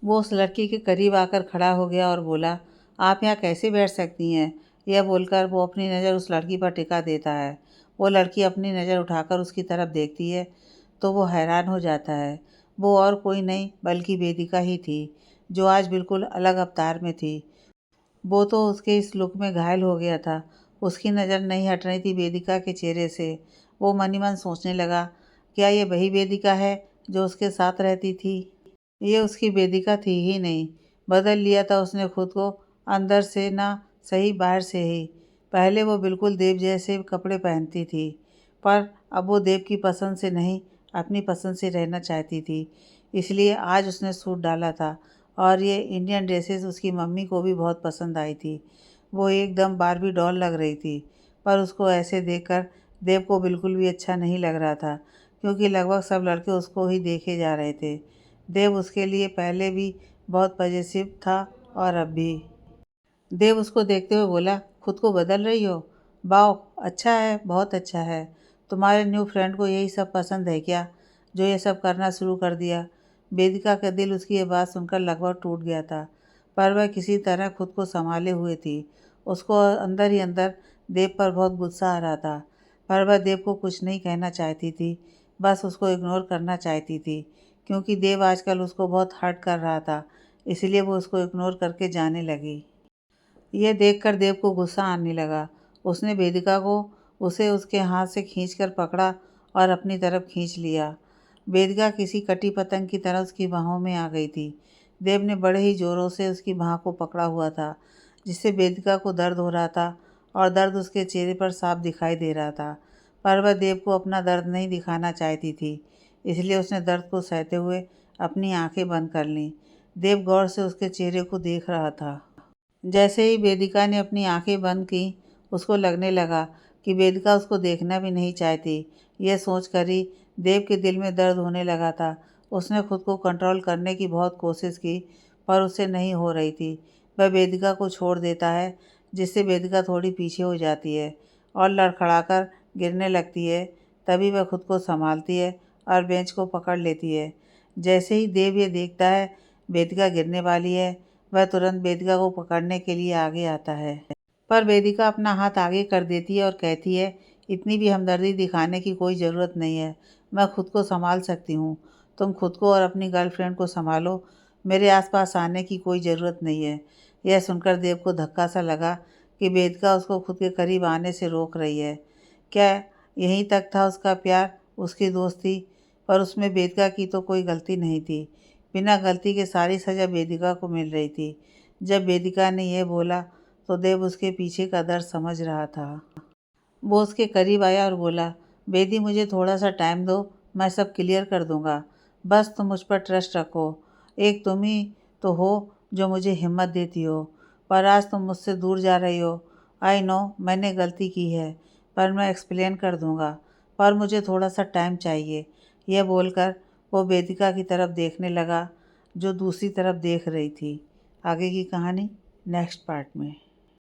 वो उस लड़की के करीब आकर खड़ा हो गया और बोला, आप यहाँ कैसे बैठ सकती हैं। यह बोलकर वो अपनी नज़र उस लड़की पर टिका देता है। वो लड़की अपनी नज़र उठाकर उसकी तरफ देखती है तो वो हैरान हो जाता है। वो और कोई नहीं बल्कि वेदिका ही थी, जो आज बिल्कुल अलग अवतार में थी। वो तो उसके इस लुक में घायल हो गया था। उसकी नज़र नहीं हट रही थी वेदिका के चेहरे से। वो मन ही मन सोचने लगा, क्या ये वही वेदिका है जो उसके साथ रहती थी। ये उसकी वेदिका थी ही नहीं। बदल लिया था उसने खुद को, अंदर से ना सही बाहर से ही। पहले वो बिल्कुल देव जैसे कपड़े पहनती थी, पर अब वो देव की पसंद से नहीं, अपनी पसंद से रहना चाहती थी। इसलिए आज उसने सूट डाला था और ये इंडियन ड्रेसेस उसकी मम्मी को भी बहुत पसंद आई थी। वो एकदम बार्बी डॉल लग रही थी। पर उसको ऐसे देखकर देव को बिल्कुल भी अच्छा नहीं लग रहा था, क्योंकि लगभग सब लड़के उसको ही देखे जा रहे थे। देव उसके लिए पहले भी बहुत पजेसिव था और अब भी। देव उसको देखते हुए बोला, खुद को बदल रही हो। वाह, अच्छा है, बहुत अच्छा है। तुम्हारे न्यू फ्रेंड को यही सब पसंद है क्या, जो ये सब करना शुरू कर दिया। वेदिका का दिल उसकी ये बात सुनकर लगभग टूट गया था, पर वह किसी तरह खुद को संभाले हुए थी। उसको अंदर ही अंदर देव पर बहुत गुस्सा आ रहा था, पर वह देव को कुछ नहीं कहना चाहती थी, बस उसको इग्नोर करना चाहती थी, क्योंकि देव आजकल उसको बहुत हर्ट कर रहा था। इसलिए वो उसको इग्नोर करके जाने लगी। यह देखकर देव को गुस्सा आने लगा। उसने वेदिका को उसे उसके हाथ से खींचकर पकड़ा और अपनी तरफ खींच लिया। वेदिका किसी कटी पतंग की तरह उसकी बाहों में आ गई थी। देव ने बड़े ही ज़ोरों से उसकी बाह को पकड़ा हुआ था, जिससे वेदिका को दर्द हो रहा था और दर्द उसके चेहरे पर साफ दिखाई दे रहा था। पर वह देव को अपना दर्द नहीं दिखाना चाहती थी, इसलिए उसने दर्द को सहते हुए अपनी आंखें बंद कर लीं। देव गौर से उसके चेहरे को देख रहा था। जैसे ही वेदिका ने अपनी आंखें बंद की, उसको लगने लगा कि वेदिका उसको देखना भी नहीं चाहती। यह सोचकर ही देव के दिल में दर्द होने लगा था। उसने खुद को कंट्रोल करने की बहुत कोशिश की, पर उससे नहीं हो रही थी। वह वेदिका को छोड़ देता है, जिससे वेदिका थोड़ी पीछे हो जाती है और लड़खड़ाकर गिरने लगती है। तभी वह खुद को संभालती है और बेंच को पकड़ लेती है। जैसे ही देव ये देखता है वेदिका गिरने वाली है, वह तुरंत वेदिका को पकड़ने के लिए आगे आता है, पर वेदिका अपना हाथ आगे कर देती है और कहती है, इतनी भी हमदर्दी दिखाने की कोई ज़रूरत नहीं है, मैं खुद को संभाल सकती हूँ। तुम खुद को और अपनी गर्लफ्रेंड को संभालो, मेरे आसपास आने की कोई ज़रूरत नहीं है। यह सुनकर देव को धक्का सा लगा कि वेदिका उसको खुद के करीब आने से रोक रही है। क्या यहीं तक था उसका प्यार, उसकी दोस्ती, पर उसमें वेदिका की तो कोई गलती नहीं थी। बिना गलती के सारी सज़ा वेदिका को मिल रही थी। जब वेदिका ने यह बोला तो देव उसके पीछे का दर्द समझ रहा था। वो उसके करीब आया और बोला, बेदी मुझे थोड़ा सा टाइम दो, मैं सब क्लियर कर दूंगा। बस तुम मुझ पर ट्रस्ट रखो। एक तुम ही तो हो जो मुझे हिम्मत देती हो, पर आज तुम मुझसे दूर जा रही हो। आई नो मैंने गलती की है, पर मैं एक्सप्लेन कर दूंगा, पर मुझे थोड़ा सा टाइम चाहिए। यह बोलकर वो वेदिका की तरफ देखने लगा, जो दूसरी तरफ देख रही थी। आगे की कहानी नेक्स्ट पार्ट में।